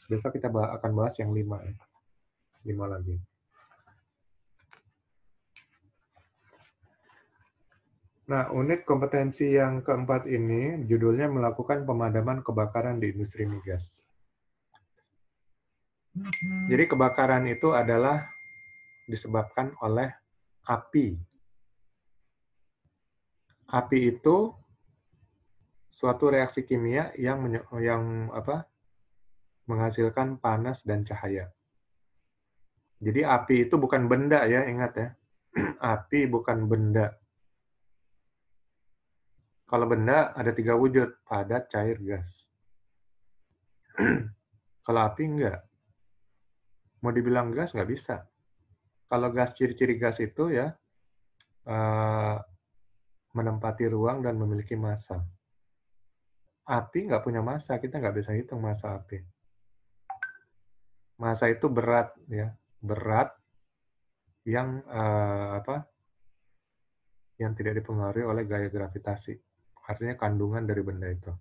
Besok kita akan bahas yang 5 ya. 5 lagi. Nah, unit kompetensi yang keempat ini judulnya melakukan pemadaman kebakaran di industri migas. Jadi kebakaran itu adalah disebabkan oleh api. Api itu suatu reaksi kimia yang menghasilkan panas dan cahaya. Jadi api itu bukan benda ya, ingat ya. Api bukan benda. Kalau benda ada 3 wujud, padat, cair, gas. Kalau api enggak. Mau dibilang gas nggak bisa. Kalau gas, ciri-ciri gas itu ya menempati ruang dan memiliki massa. Api nggak punya massa, kita nggak bisa hitung massa api. Massa itu berat ya, berat yang yang tidak dipengaruhi oleh gaya gravitasi. Artinya kandungan dari benda itu.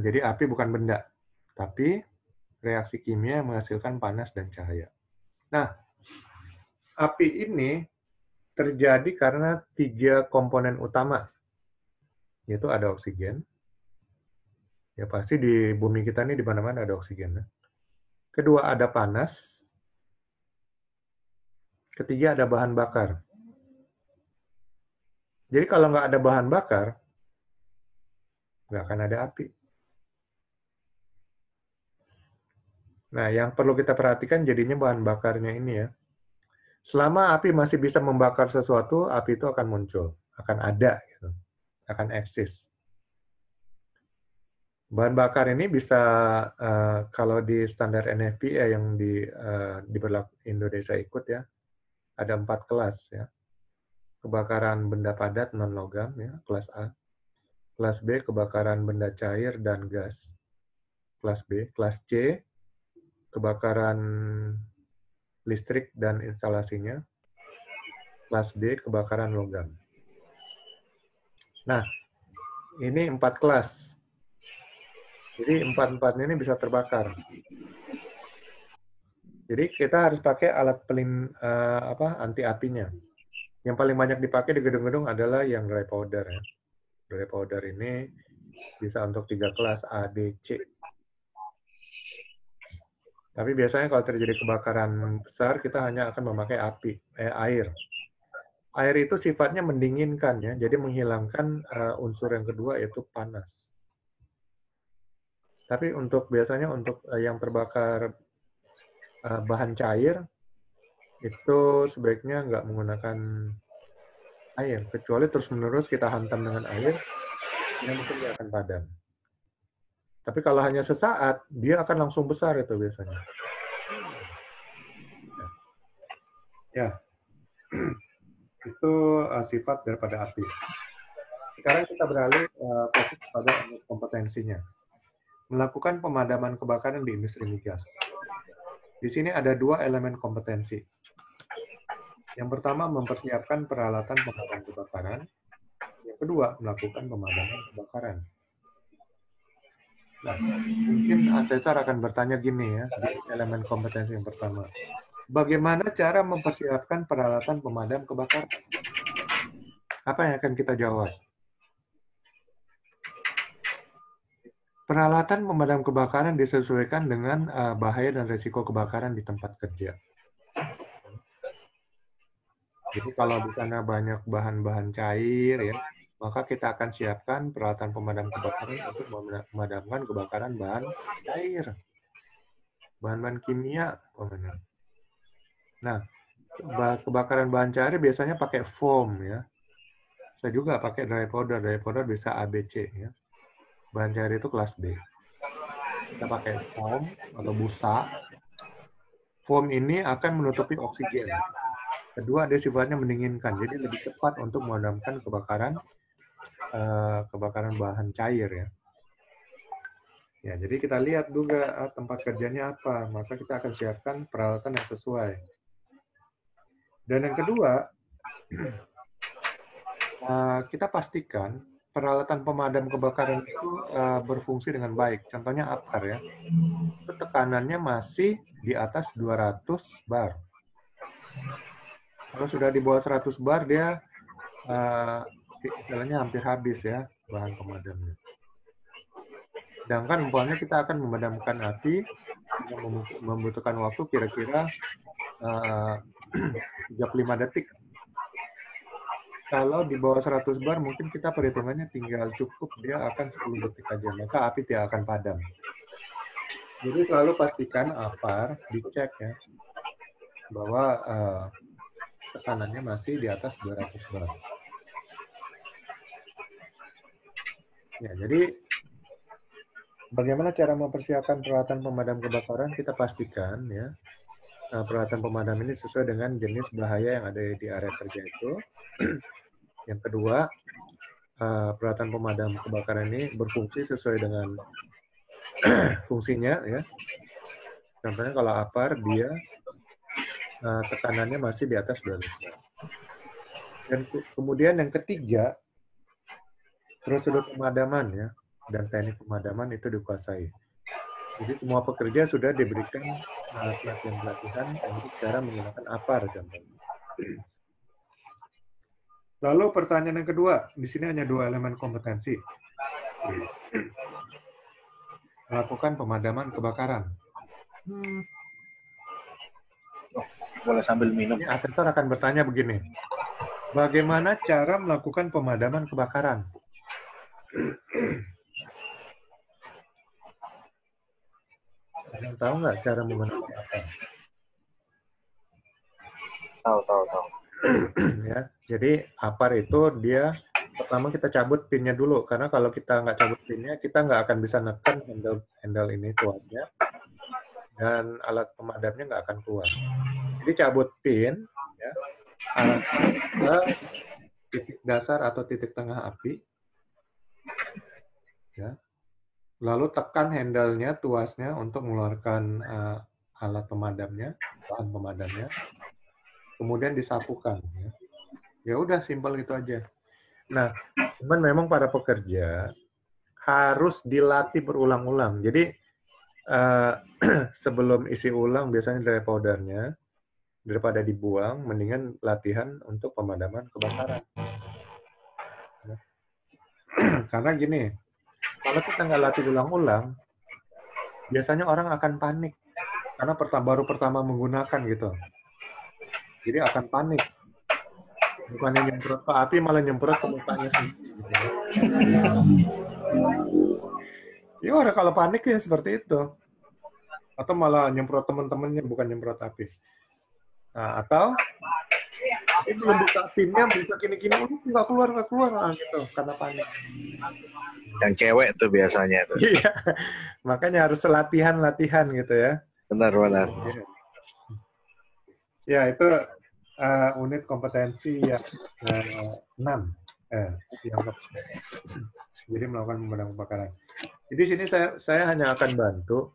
Jadi api bukan benda, tapi reaksi kimia yang menghasilkan panas dan cahaya. Nah, api ini terjadi karena 3 komponen utama, yaitu ada oksigen. Ya pasti di bumi kita ini di mana-mana ada oksigen. Kedua ada panas. Ketiga ada bahan bakar. Jadi kalau nggak ada bahan bakar, nggak akan ada api. Nah, yang perlu kita perhatikan jadinya bahan bakarnya ini ya. Selama api masih bisa membakar sesuatu, api itu akan muncul, akan ada, gitu. Akan eksis. Bahan bakar ini bisa, kalau di standar NFPA yang di Indonesia ikut ya, ada 4 kelas ya. Kebakaran benda padat non-logam ya, kelas A. Kelas B, kebakaran benda cair dan gas. Kelas B. Kelas C, kebakaran listrik dan instalasinya. Kelas D, kebakaran logam. Nah, ini 4 kelas. Jadi 4-4-nya ini bisa terbakar. Jadi kita harus pakai alat anti apinya. Yang paling banyak dipakai di gedung-gedung adalah yang dry powder ya. Dry powder ini bisa untuk 3 kelas A, D, C. Tapi biasanya kalau terjadi kebakaran besar, kita hanya akan memakai air. Air itu sifatnya mendinginkan ya, jadi menghilangkan unsur yang kedua yaitu panas. Tapi biasanya untuk yang terbakar bahan cair itu sebaiknya nggak menggunakan air, kecuali terus-menerus kita hantam dengan air, ya mungkin dia akan padam. Tapi kalau hanya sesaat, dia akan langsung besar itu biasanya. Ya, itu sifat daripada api. Sekarang kita beralih fokus pada kompetensinya. Melakukan pemadaman kebakaran di industri migas. Di sini ada 2 elemen kompetensi. Yang pertama, mempersiapkan peralatan pemadam kebakaran. Yang kedua, melakukan pemadaman kebakaran. Nah, mungkin asesor akan bertanya gini ya, di elemen kompetensi yang pertama. Bagaimana cara mempersiapkan peralatan pemadam kebakaran? Apa yang akan kita jawab? Peralatan pemadam kebakaran disesuaikan dengan bahaya dan risiko kebakaran di tempat kerja. Jadi kalau di sana banyak bahan-bahan cair, ya, maka kita akan siapkan peralatan pemadam kebakaran untuk memadamkan kebakaran bahan cair, bahan-bahan kimia. Nah, kebakaran bahan cair biasanya pakai foam, ya. Saya juga pakai dry powder. Dry powder bisa ABC, ya. Bahan cair itu kelas B. Kita pakai foam atau busa. Foam ini akan menutupi oksigen. Kedua, dia sifatnya mendinginkan, jadi lebih cepat untuk memadamkan kebakaran bahan cair, ya. Ya, jadi kita lihat juga tempat kerjanya apa, maka kita akan siapkan peralatan yang sesuai. Dan yang kedua, kita pastikan peralatan pemadam kebakaran itu berfungsi dengan baik. Contohnya APAR, ya. Tekanannya masih di atas 200 bar. Kalau sudah di bawah 100 bar, dia istilahnya hampir habis, ya, bahan pemadamnya. Sedangkan umpamanya kita akan memadamkan api yang membutuhkan waktu kira-kira 35 detik. Kalau di bawah 100 bar, mungkin kita perhitungannya tinggal cukup dia akan 10 detik aja, maka api tidak akan padam. Jadi selalu pastikan APAR dicek, ya, bahwa tekanannya masih di atas 200 bar. Ya, jadi bagaimana cara mempersiapkan peralatan pemadam kebakaran? Kita pastikan, ya, peralatan pemadam ini sesuai dengan jenis bahaya yang ada di area kerja itu. Yang kedua, peralatan pemadam kebakaran ini berfungsi sesuai dengan fungsinya, ya. Contohnya kalau APAR, dia tekanannya masih di atas 200 bar. Dan kemudian yang ketiga, prosedur pemadaman, ya, dan teknik pemadaman itu dikuasai. Jadi semua pekerja sudah diberikan pelatihan-pelatihan untuk cara menggunakan APAR, contohnya. Lalu pertanyaan yang kedua, di sini hanya 2 elemen kompetensi. Melakukan pemadaman kebakaran. Boleh sambil minum. Ini asesor akan bertanya begini. Bagaimana cara melakukan pemadaman kebakaran? Ada yang tahu nggak cara menggunakan APAR? Tahu. Ya, jadi APAR itu dia pertama kita cabut pinnya dulu, karena kalau kita nggak cabut pinnya, kita nggak akan bisa neken handle ini tuasnya, dan alat pemadamnya nggak akan keluar. Jadi cabut pin, ya, arahkan ke titik dasar atau titik tengah api, ya. Lalu tekan handle-nya, tuasnya untuk mengeluarkan alat pemadamnya, bahan pemadamnya. Kemudian disapukan. Ya udah, simpel gitu aja. Nah, cuman memang para pekerja harus dilatih berulang-ulang. Jadi sebelum isi ulang biasanya dry powdernya, daripada dibuang, mendingan latihan untuk pemadaman kebakaran. Karena gini, kalau kita nggak latih ulang-ulang, biasanya orang akan panik. Karena baru pertama menggunakan gitu. Jadi akan panik. Bukannya nyemprot ke api, malah nyemprot ke mukanya sendiri. Gitu. Ya orang kalau panik ya seperti itu. Atau malah nyemprot teman-temannya, bukan nyemprot api. Nah, atau ini belum buka pinnya, buka kini-kini, nggak keluar, gitu, karena panik. Yang cewek tuh biasanya tuh. Iya, makanya harus latihan gitu ya. Benar. Ya, itu unit kompetensi yang 6. Jadi melakukan pemadam kebakaran. Jadi sini saya hanya akan bantu.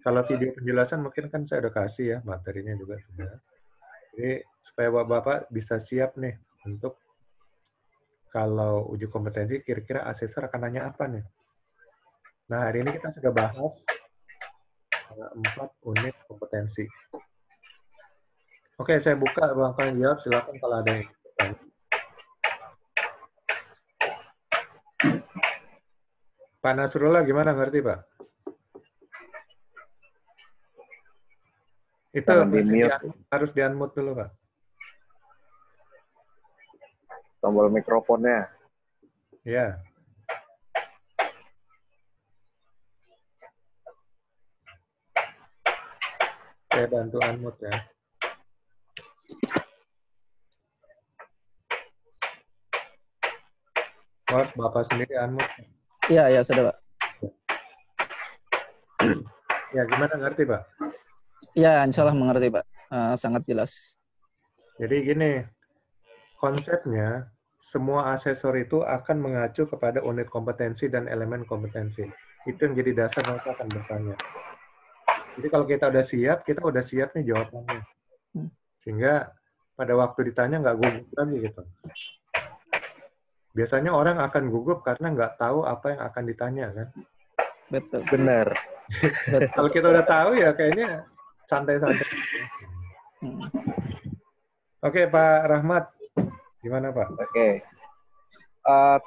Kalau video penjelasan mungkin kan saya udah kasih ya, materinya juga sudah. Jadi supaya Bapak bisa siap nih untuk kalau uji kompetensi kira-kira asesor akan nanya apa nih. Nah, hari ini kita sudah bahas 4 unit kompetensi. Oke, saya buka ruang tanya jawab, silakan kalau ada yang bertanya. Pak Nasrullah gimana, ngerti Pak? Itu harus di-unmute dulu Pak. Tombol mikrofonnya. Ya. Saya bantu unmute ya. Bapak sendiri unmute. Iya, sudah Pak. Ya, gimana, ngerti Pak? Iya, insya Allah mengerti Pak. Sangat jelas. Jadi gini, konsepnya semua asesor itu akan mengacu kepada unit kompetensi dan elemen kompetensi. Itu yang jadi dasar mereka akan bertanya. Jadi kalau kita udah siap nih jawabannya. Sehingga pada waktu ditanya nggak gugup lagi gitu. Biasanya orang akan gugup karena nggak tahu apa yang akan ditanya kan. Betul. Benar. Kalau kita udah tahu ya kayaknya santai-santai. Oke, Pak Rahmat. Gimana Pak? Oke.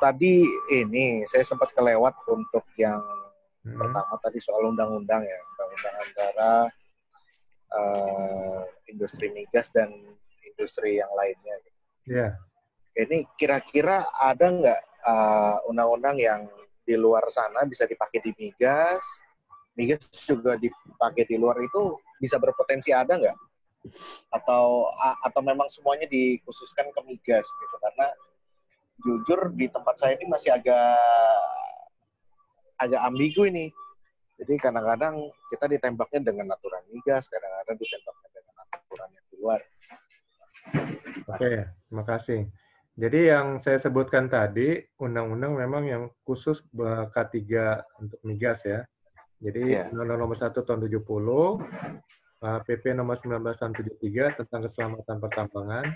Tadi ini saya sempat kelewat untuk yang pertama tadi soal undang-undang ya. Undang-undang antara industri migas dan industri yang lainnya. Iya. Ini kira-kira ada nggak undang-undang yang di luar sana bisa dipakai di migas juga dipakai di luar itu bisa berpotensi ada nggak? Atau memang semuanya dikhususkan ke migas gitu? Karena jujur di tempat saya ini masih agak ambigu ini. Jadi kadang-kadang kita ditembaknya dengan aturan migas, kadang-kadang ditembaknya dengan aturan yang di luar. Oke, terima kasih. Jadi yang saya sebutkan tadi, undang-undang memang yang khusus K3 untuk migas ya. Jadi Undang-Undang Nomor 1 Tahun 70, PP Nomor 19 Tahun 73 tentang keselamatan pertambangan,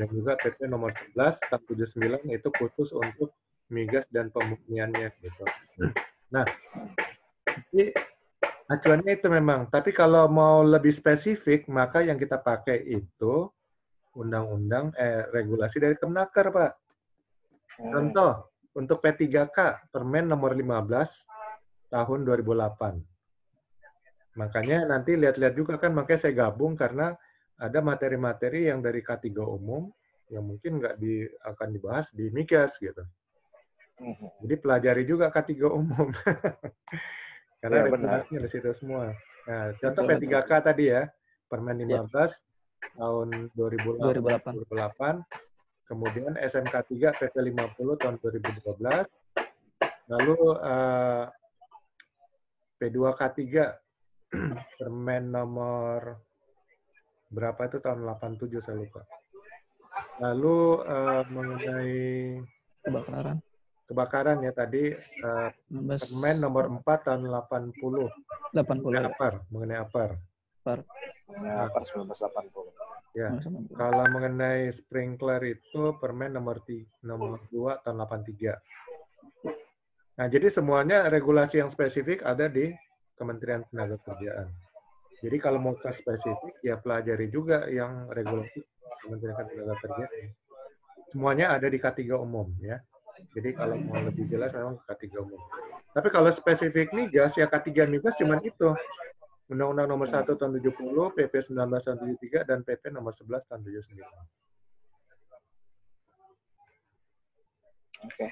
dan juga PP Nomor 11 Tahun 79 itu khusus untuk migas dan pemurniannya gitu. Nah, jadi acuannya itu memang. Tapi kalau mau lebih spesifik, maka yang kita pakai itu undang-undang regulasi dari Kemnaker, Pak. Contoh, untuk P3K, Permen nomor 15 tahun 2008. Makanya nanti lihat-lihat juga kan, makanya saya gabung karena ada materi-materi yang dari K3 umum yang mungkin nggak akan dibahas di migas gitu. Jadi pelajari juga K3 umum. Karena regulasinya di situ semua. Nah, contoh P3K tadi ya, Permen 15 tahun 2008, kemudian SMK 3 PP 50 tahun 2012, lalu P2K3 Permen nomor berapa itu tahun 87 saya lupa. Lalu mengenai kebakaran ya tadi Permen nomor 4 tahun 80. Mengenai APAR. APAR 1980. Ya. Kalau mengenai sprinkler itu Permen nomor 2 tahun 83. Nah, jadi semuanya regulasi yang spesifik ada di Kementerian Tenagakerjaan. Jadi kalau mau ke spesifik ya pelajari juga yang regulasi Kementerian Tenagakerjaan. Semuanya ada di K3 umum ya. Jadi kalau mau lebih jelas memang K3 umum. Tapi kalau spesifik migas ya K3 migas cuma itu. Undang-Undang Nomor 1 Tahun 70, PP 19 Tahun 73 dan PP Nomor 11 Tahun 79. Oke.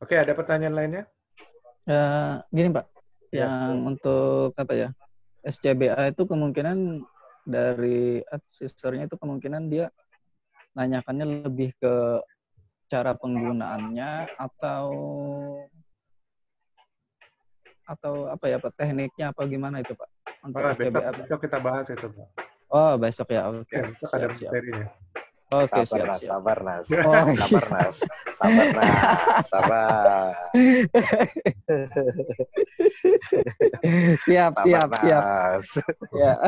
Oke, ada pertanyaan lainnya? Gini Pak, Ya. yang untuk apa ya, SCBA itu kemungkinan dari advisornya itu kemungkinan dia nanyakannya lebih ke cara penggunaannya atau apa ya Pak, tekniknya apa gimana itu Pak untuk SCBA Pak? Besok kita bahas itu, Pak. Oh besok ya, oke. Oke, besok ada materinya. Oke, Sabar, Nas. Oh, Sabar, Nas. Sabar, Nas. Sabar. siap. Nas. Ya.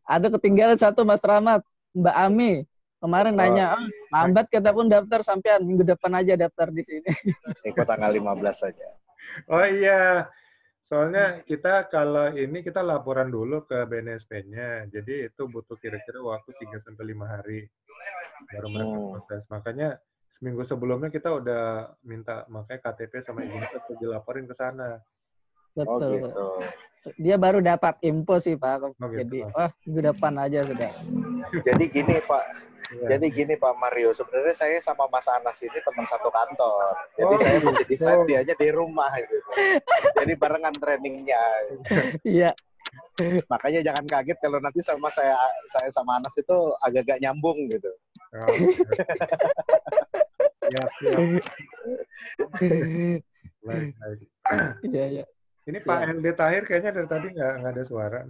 Ada ketinggalan satu Mas Rahmat, Mbak Ami. Kemarin nanya, lambat kita pun daftar sampean, minggu depan aja daftar di sini. Ikut tanggal 15 saja. Oh iya, soalnya kita kalau ini kita laporan dulu ke BNSP-nya, jadi itu butuh kira-kira waktu 3-5 hari baru mereka proses. Makanya seminggu sebelumnya kita udah minta, makanya KTP sama izin itu dilaporin ke sana. Betul. Oh gitu. Dia baru dapat info sih Pak, Oh, gitu. jadi minggu depan aja sudah. Jadi gini Pak. Jadi gini Pak Mario, sebenarnya saya sama Mas Anas ini teman satu kantor. Jadi saya masih di site, dia aja di rumah gitu. Jadi barengan trainingnya. Iya. Makanya jangan kaget kalau nanti sama saya sama Anas itu agak-agak nyambung gitu. Oh, siap. Baik. Iya. Ini Pak LD Tahir kayaknya dari tadi nggak ada suara.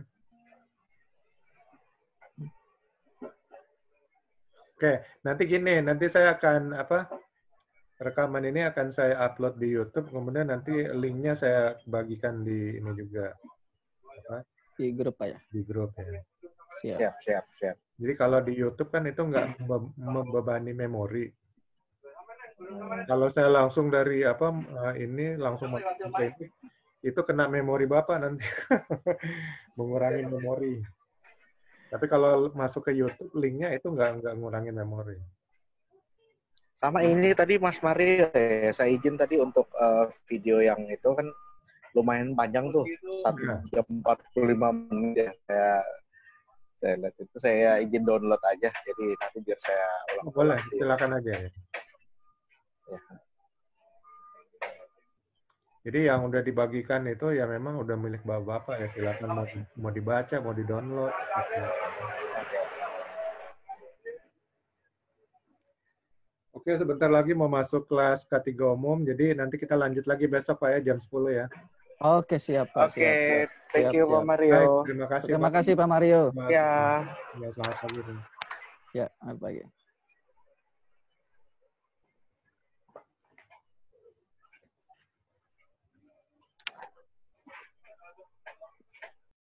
Oke, nanti gini, nanti saya akan rekaman ini akan saya upload di YouTube, kemudian nanti linknya saya bagikan di ini juga. Di grup Pak ya? Di grup ya. Siap. Jadi kalau di YouTube kan itu nggak membebani memori. Kalau saya langsung dari ini langsung masuk ke ini, itu kena memori Bapak nanti. Mengurangi memori. Tapi kalau masuk ke YouTube, linknya itu nggak ngurangin memori. Sama ini tadi Mas Mario, saya izin tadi untuk video yang itu kan lumayan panjang tuh, 1 jam 45 menit ya. Saya lihat itu, saya izin download aja, jadi nanti biar saya ulang. Boleh, silakan aja ya. Jadi yang udah dibagikan itu ya memang udah milik Bapak ya, silakan mau dibaca, mau di-download. Oke, sebentar lagi mau masuk kelas K3 umum, jadi nanti kita lanjut lagi besok Pak ya, jam 10 ya. Oke, siap Pak. Oke, thank you Pak Mario. Baik, terima kasih. Terima kasih Pak Mario. Ya. Selamat pagi. Ya, selamat pagi.